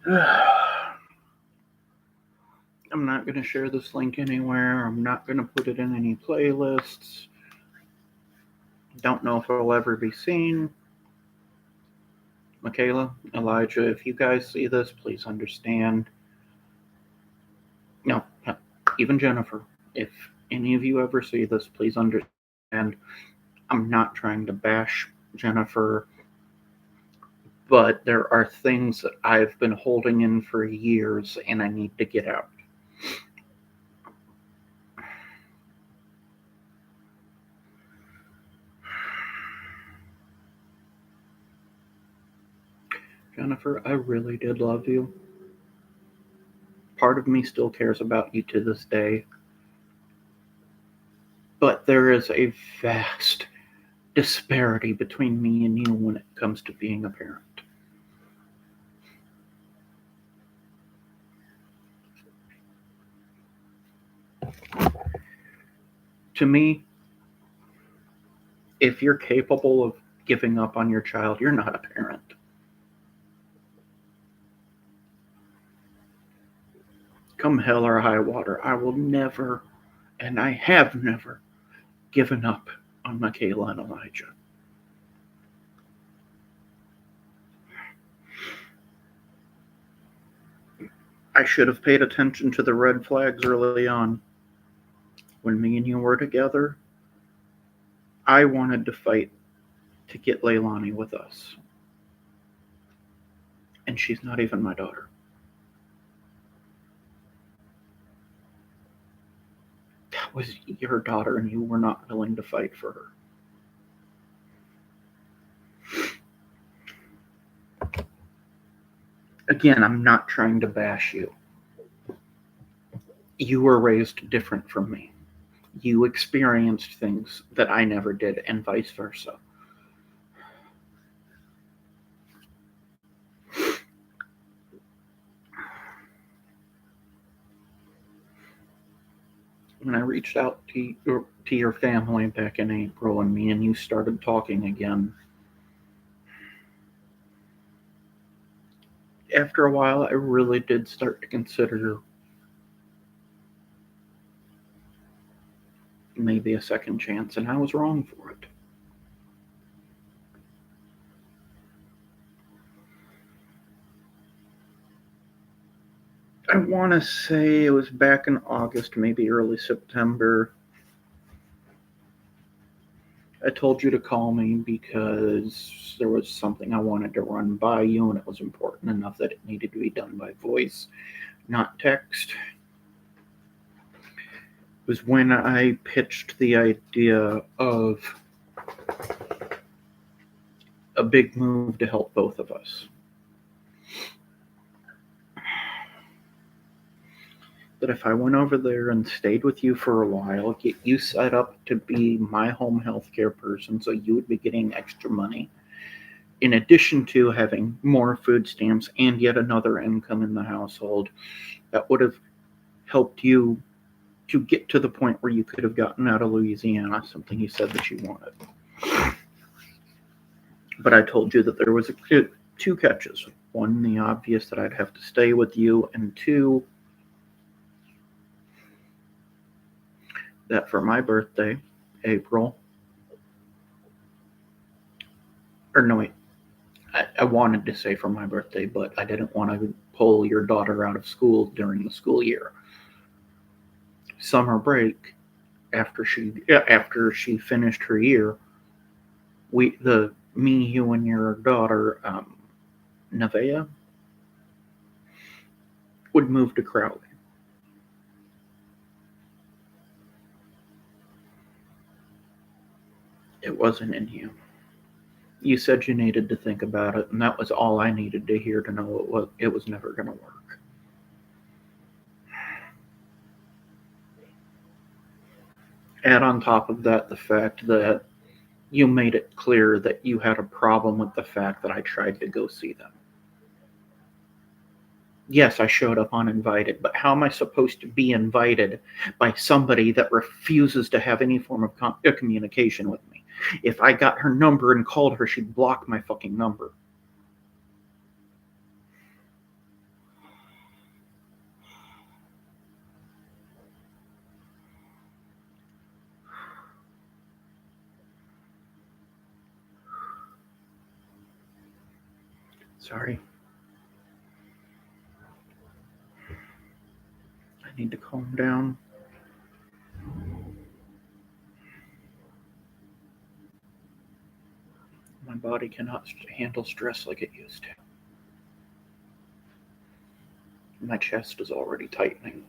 I'm not going to share this link anywhere. I'm not going to put it in any playlists. Don't know if it'll ever be seen. Michaela, Elijah, if you guys see this, please understand. No, even Jennifer, if any of you ever see this, please understand. I'm not trying to bash Jennifer, but there are things that I've been holding in for years and I need to get out. Jennifer, I really did love you. Part of me still cares about you to this day, but there is a vast disparity between me and you when it comes to being a parent. To me, if you're capable of giving up on your child, you're not a parent. Come hell or high water, I will never, and I have never, given up on Michaela and Elijah. I should have paid attention to the red flags early on. When me and you were together, I wanted to fight to get Leilani with us. And she's not even my daughter. That was your daughter, and you were not willing to fight for her. Again, I'm not trying to bash you. You were raised different from me. You experienced things that I never did, and vice versa. When I reached out to your family back in April and me and you started talking again, after a while, I really did start to consider maybe a second chance, and I was wrong for it. I want to say it was back in August, maybe early September. I told you to call me because there was something I wanted to run by you, and it was important enough that it needed to be done by voice, not text. It was when I pitched the idea of a big move to help both of us. That if I went over there and stayed with you for a while, get you set up to be my home healthcare person so you would be getting extra money, in addition to having more food stamps and yet another income in the household, that would have helped you to get to the point where you could have gotten out of Louisiana, something you said that you wanted. But I told you that there was two catches. One, the obvious that I'd have to stay with you, and two, that for my birthday, April, or no, wait, I wanted to say for my birthday, but I didn't want to pull your daughter out of school during the school year. Summer break, after she finished her year, you and your daughter, Nevaeh, would move to Crowley. It wasn't in you. You said you needed to think about it, and that was all I needed to hear to know it was never going to work. Add on top of that the fact that you made it clear that you had a problem with the fact that I tried to go see them. Yes, I showed up uninvited, but how am I supposed to be invited by somebody that refuses to have any form of communication with me? If I got her number and called her, she'd block my fucking number. Sorry. I need to calm down. My body cannot handle stress like it used to. My chest is already tightening.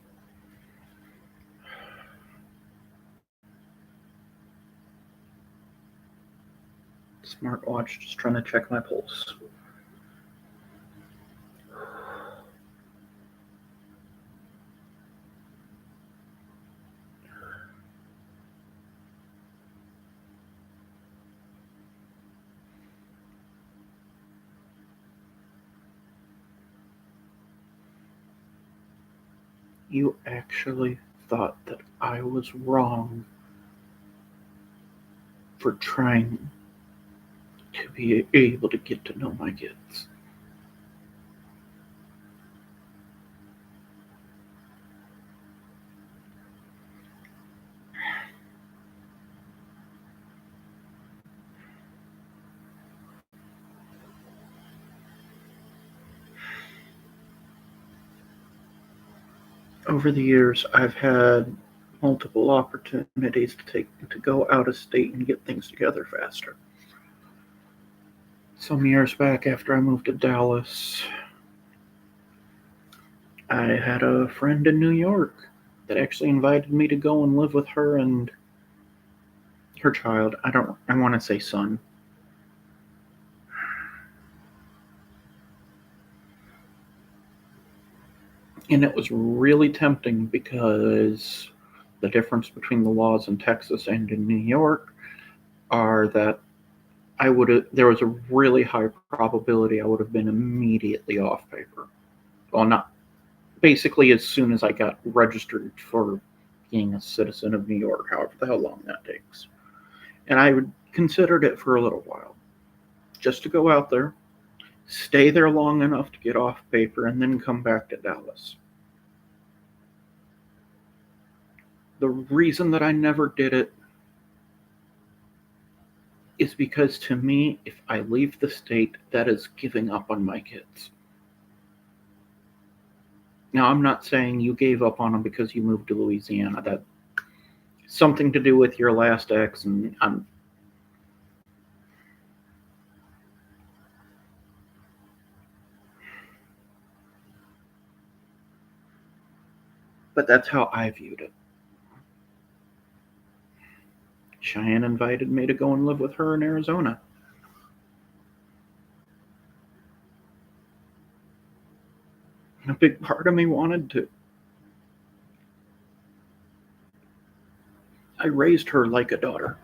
Smartwatch just trying to check my pulse. You actually thought that I was wrong for trying to be able to get to know my kids. Over the years, I've had multiple opportunities to go out of state and get things together faster. Some years back, after I moved to Dallas, I had a friend in New York that actually invited me to go and live with her and her child. I want to say son. And it was really tempting because the difference between the laws in Texas and in New York are that there was a really high probability I would have been immediately off paper. Well, not basically as soon as I got registered for being a citizen of New York, however the hell long that takes. And I considered it for a little while, just to go out there, stay there long enough to get off paper, and then come back to Dallas. The reason that I never did it is because to me, if I leave the state, that is giving up on my kids. Now, I'm not saying you gave up on them because you moved to Louisiana. That something to do with your last ex, and but that's how I viewed it. Cheyenne invited me to go and live with her in Arizona. A big part of me wanted to. I raised her like a daughter.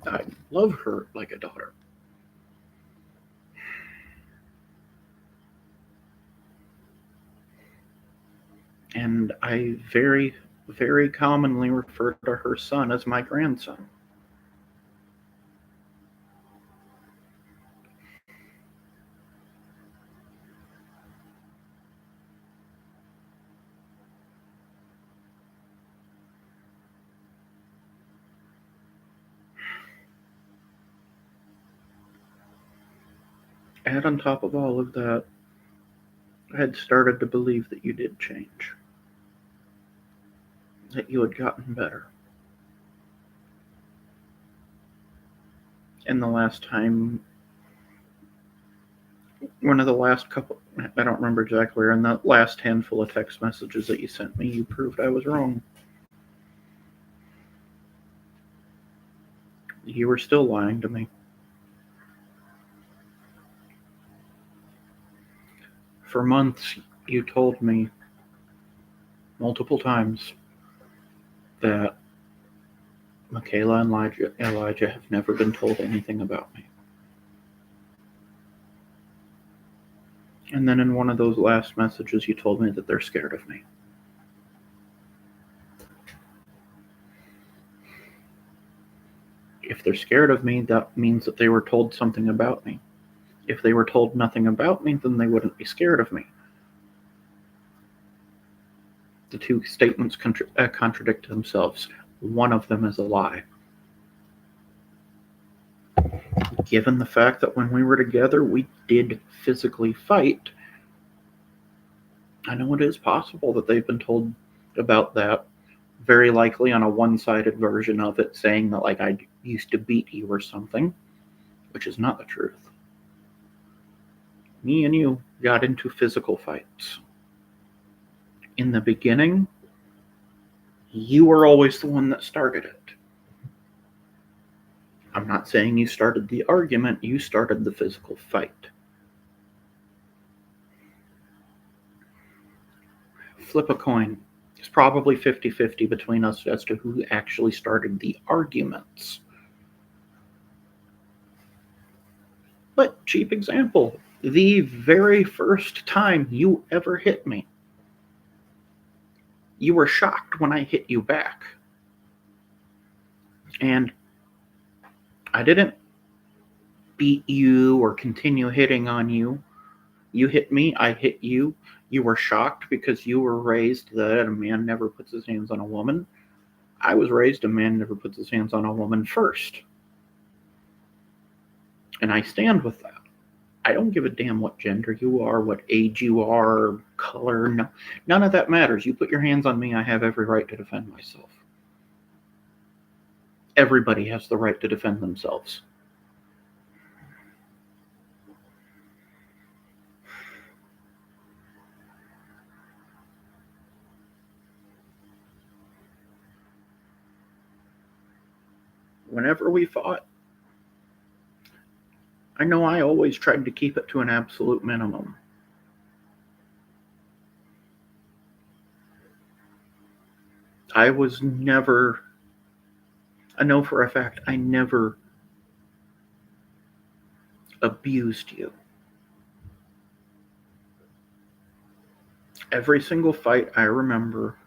I love her like a daughter. And I very, very commonly refer to her son as my grandson. And on top of all of that, I had started to believe that you did change, that you had gotten better. And the last time, one of the last couple, I don't remember exactly where, in the last handful of text messages that you sent me, you proved I was wrong. You were still lying to me. For months, you told me multiple times that Michaela and Elijah have never been told anything about me. And then in one of those last messages, you told me that they're scared of me. If they're scared of me, that means that they were told something about me. If they were told nothing about me, then they wouldn't be scared of me. The two statements contradict themselves. One of them is a lie. given the fact that when we were together, we did physically fight, I know it is possible that they've been told about that, very likely on a one-sided version of it, saying that, like, I used to beat you or something, which is not the truth. Me and you got into physical fights. In the beginning, you were always the one that started it. I'm not saying you started the argument, you started the physical fight. Flip a coin. It's probably 50-50 between us as to who actually started the arguments. But, cheap example, the very first time you ever hit me, you were shocked when I hit you back. And I didn't beat you or continue hitting on you. You hit me, I hit you. You were shocked because you were raised that a man never puts his hands on a woman. I was raised a man never puts his hands on a woman first. And I stand with that. I don't give a damn what gender you are, what age you are, color. No, none of that matters. You put your hands on me, I have every right to defend myself. Everybody has the right to defend themselves. Whenever we fought, I know I always tried to keep it to an absolute minimum. I know for a fact, I never abused you. Every single fight I remember,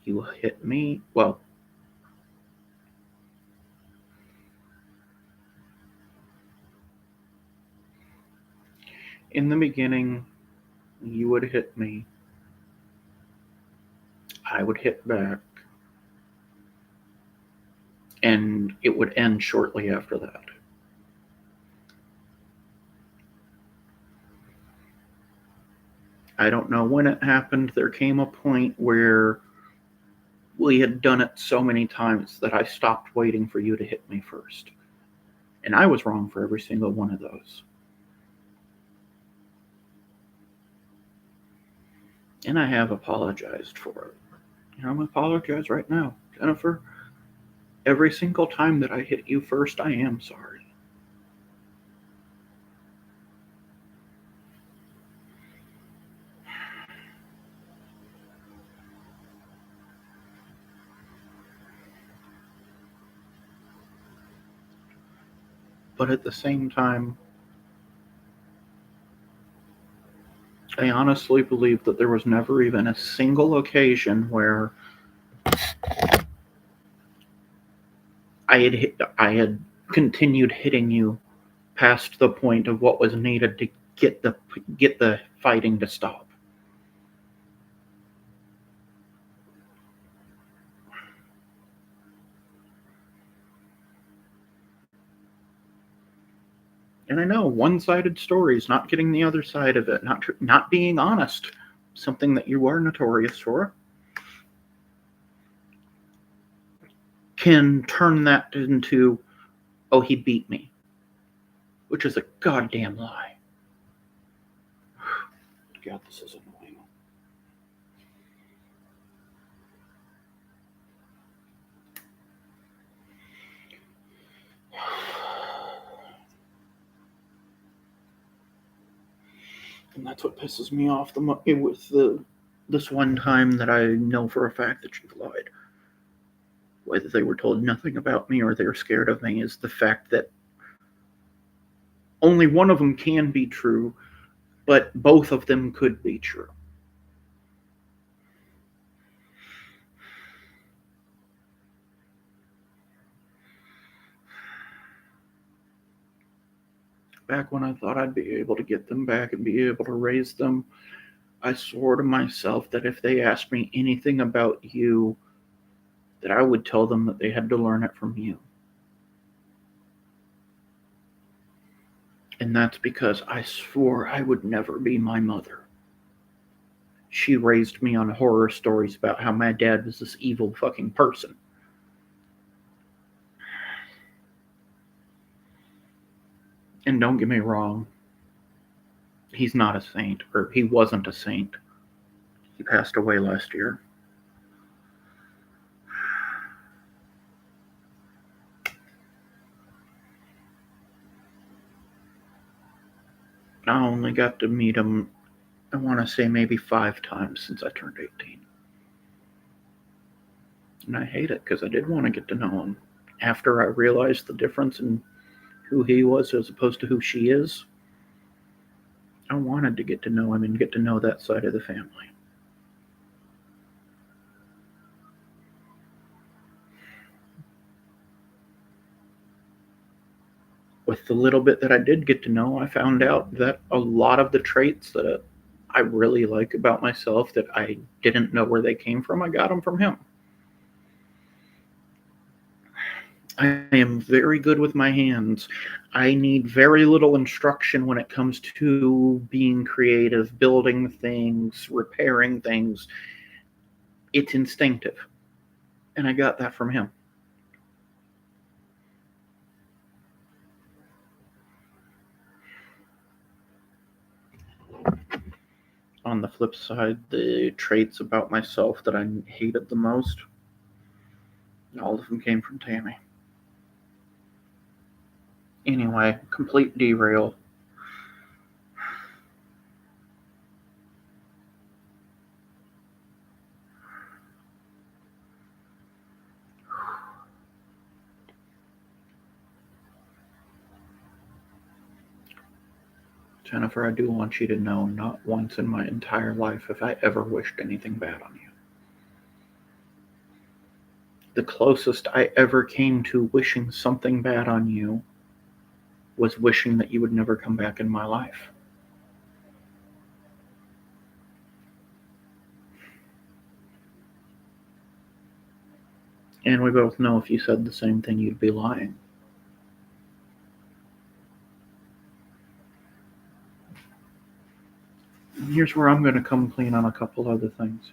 you hit me. Well, in the beginning, you would hit me. I would hit back. And it would end shortly after that. I don't know when it happened. There came a point where we had done it so many times that I stopped waiting for you to hit me first. And I was wrong for every single one of those. And I have apologized for it. And I'm apologize right now. Jennifer, every single time that I hit you first, I am sorry. But at the same time, I honestly believe that there was never even a single occasion where I had continued hitting you past the point of what was needed to get the fighting to stop. And I know one-sided stories, not getting the other side of it, not being honest, something that you are notorious for, can turn that into, oh, he beat me, which is a goddamn lie. God, this is annoying. And that's what pisses me off with this one time that I know for a fact that you've lied. Whether they were told nothing about me or they're scared of me is the fact that only one of them can be true, but both of them could be true. Back when I thought I'd be able to get them back and be able to raise them, I swore to myself that if they asked me anything about you, that I would tell them that they had to learn it from you. And that's because I swore I would never be my mother. She raised me on horror stories about how my dad was this evil fucking person. And don't get me wrong, he's not a saint, or he wasn't a saint. He passed away last year. I only got to meet him, I want to say maybe 5 times since I turned 18. And I hate it because I did want to get to know him. After I realized the difference in who he was as opposed to who she is, I wanted to get to know him and get to know that side of the family. With the little bit that I did get to know, I found out that a lot of the traits that I really like about myself that I didn't know where they came from, I got them from him. I am very good with my hands. I need very little instruction when it comes to being creative, building things, repairing things. It's instinctive. And I got that from him. On the flip side, the traits about myself that I hated the most, all of them came from Tammy. Anyway, complete derail. Jennifer, I do want you to know not once in my entire life have I ever wished anything bad on you. The closest I ever came to wishing something bad on you was wishing that you would never come back in my life. And we both know if you said the same thing, you'd be lying. And here's where I'm going to come clean on a couple other things.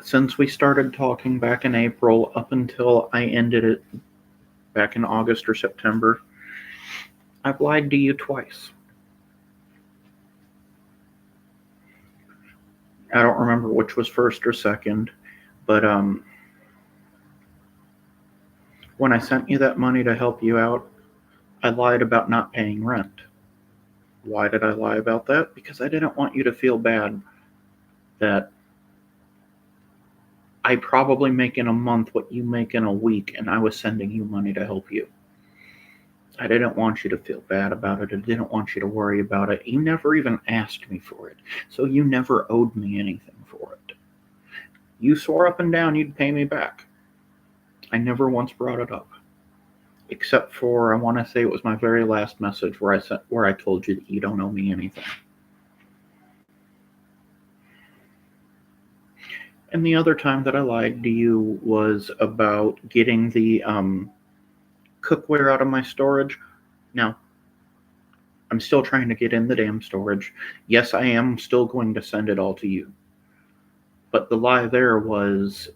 Since we started talking back in April up until I ended it back in August or September, I've lied to you twice. I don't remember which was first or second, but when I sent you that money to help you out, I lied about not paying rent. Why did I lie about that? Because I didn't want you to feel bad that I probably make in a month what you make in a week, and I was sending you money to help you. I didn't want you to feel bad about it. I didn't want you to worry about it. You never even asked me for it, so you never owed me anything for it. You swore up and down you'd pay me back. I never once brought it up, except for I want to say it was my very last message where I told you that you don't owe me anything. And the other time that I lied to you was about getting the cookware out of my storage. Now, I'm still trying to get in the damn storage. Yes, I am still going to send it all to you. But the lie there was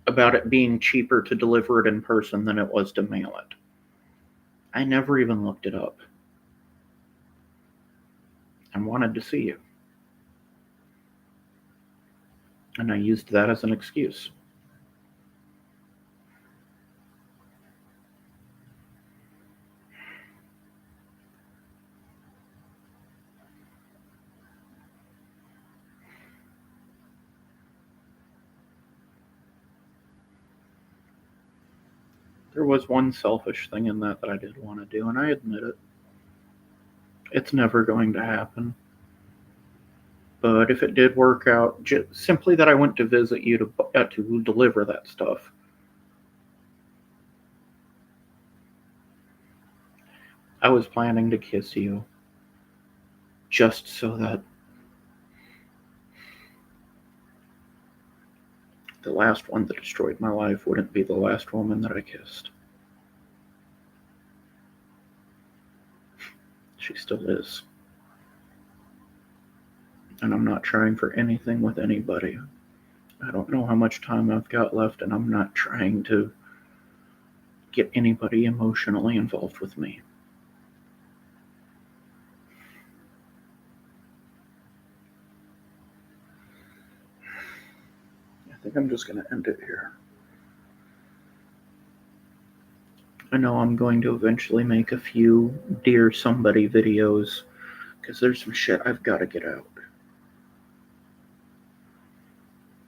about it being cheaper to deliver it in person than it was to mail it. I never even looked it up. I wanted to see you. And I used that as an excuse. There was one selfish thing in that I did want to do, and I admit it. It's never going to happen. But if it did work out, simply that I went to visit you to deliver that stuff, I was planning to kiss you just so that the last one that destroyed my life wouldn't be the last woman that I kissed. She still is. And I'm not trying for anything with anybody. I don't know how much time I've got left, and I'm not trying to get anybody emotionally involved with me. I think I'm just going to end it here. I know I'm going to eventually make a few Dear Somebody videos, because there's some shit I've got to get out.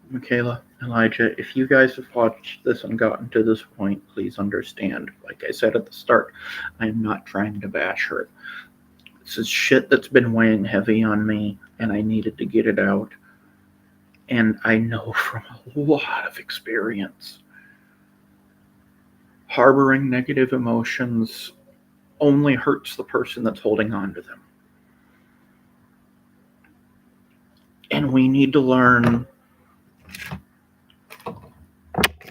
Michaela, Elijah, if you guys have watched this and gotten to this point, please understand. Like I said at the start, I am not trying to bash her. This is shit that's been weighing heavy on me, and I needed to get it out. And I know from a lot of experience, harboring negative emotions only hurts the person that's holding on to them. And we need to learn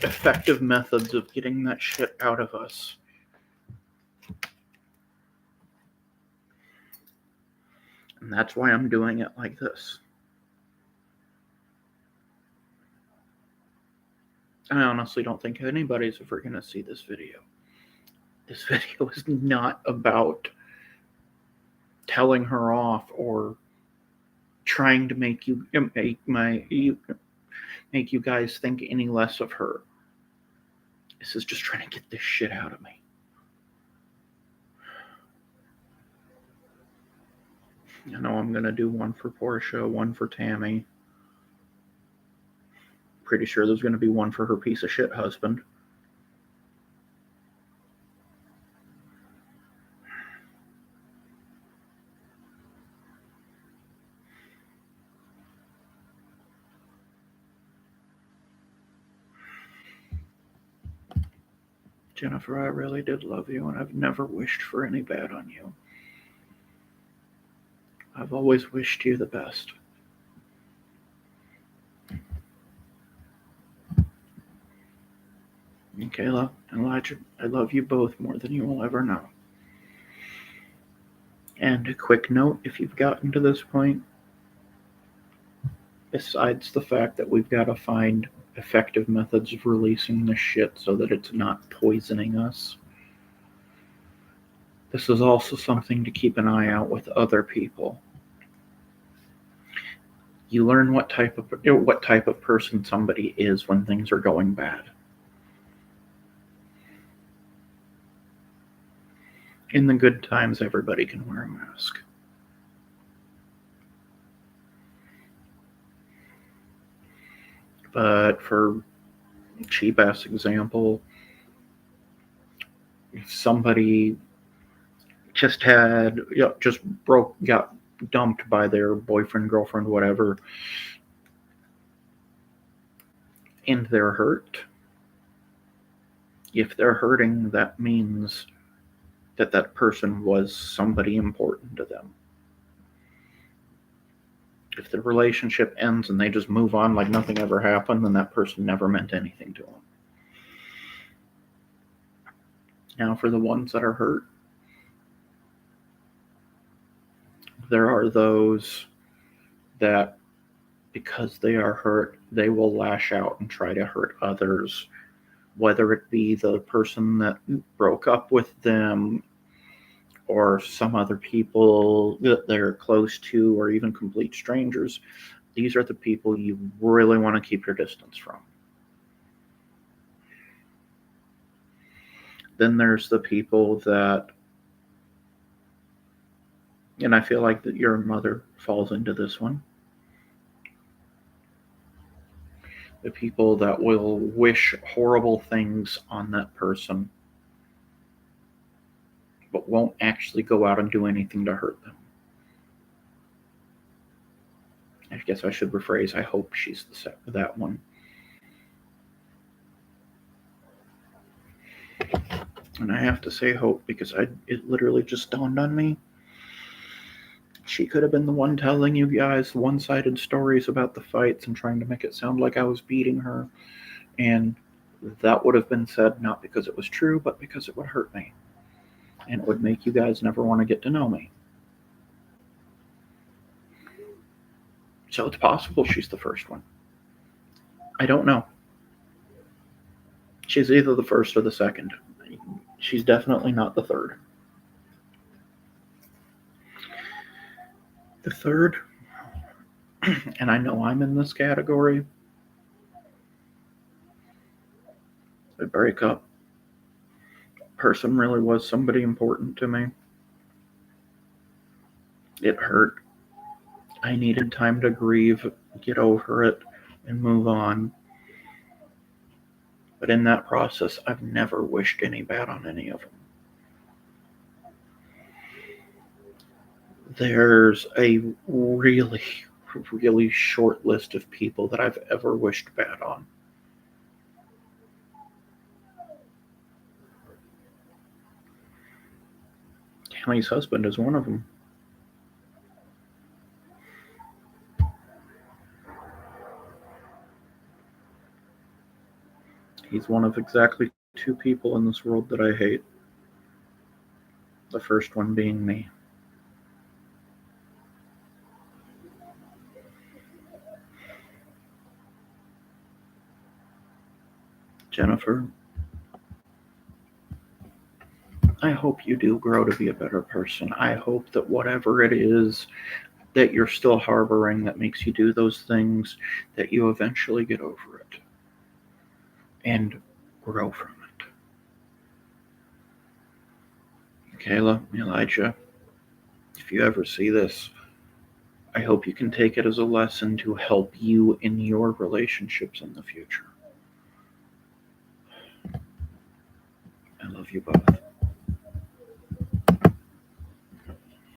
effective methods of getting that shit out of us. And that's why I'm doing it like this. I honestly don't think anybody's ever going to see this video. This video is not about telling her off or trying to make you guys think any less of her. This is just trying to get this shit out of me. I know I'm going to do one for Portia, one for Tammy. Pretty sure there's going to be one for her piece of shit husband. Jennifer, I really did love you, and I've never wished for any bad on you. I've always wished you the best. Michaela and Elijah, I love you both more than you will ever know. And a quick note, if you've gotten to this point, besides the fact that we've got to find effective methods of releasing this shit so that it's not poisoning us, this is also something to keep an eye out with other people. You learn what type of person somebody is when things are going bad. In the good times, everybody can wear a mask. But for cheap ass example, if somebody just got dumped by their boyfriend, girlfriend, whatever, and they're hurt, if they're hurting, that means that person was somebody important to them. If the relationship ends and they just move on like nothing ever happened, then that person never meant anything to them. Now, for the ones that are hurt, there are those that, because they are hurt, they will lash out and try to hurt others, whether it be the person that broke up with them or some other people that they're close to, or even complete strangers. These are the people you really want to keep your distance from. Then there's the people that, and I feel like that your mother falls into this one, the people that will wish horrible things on that person but won't actually go out and do anything to hurt them. I guess I should rephrase, I hope she's that one. And I have to say hope because it literally just dawned on me. She could have been the one telling you guys one-sided stories about the fights and trying to make it sound like I was beating her. And that would have been said not because it was true, but because it would hurt me. And it would make you guys never want to get to know me. So it's possible she's the first one. I don't know. She's either the first or the second. She's definitely not the third. The third, and I know I'm in this category, a breakup. Person really was somebody important to me. It hurt. I needed time to grieve, get over it, and move on. But in that process, I've never wished any bad on any of them. There's a really, really short list of people that I've ever wished bad on. Tammy's husband is one of them. He's one of exactly two people in this world that I hate. The first one being me. Jennifer, I hope you do grow to be a better person. I hope that whatever it is that you're still harboring that makes you do those things, that you eventually get over it and grow from it. Kayla, Elijah, if you ever see this, I hope you can take it as a lesson to help you in your relationships in the future. I love you both.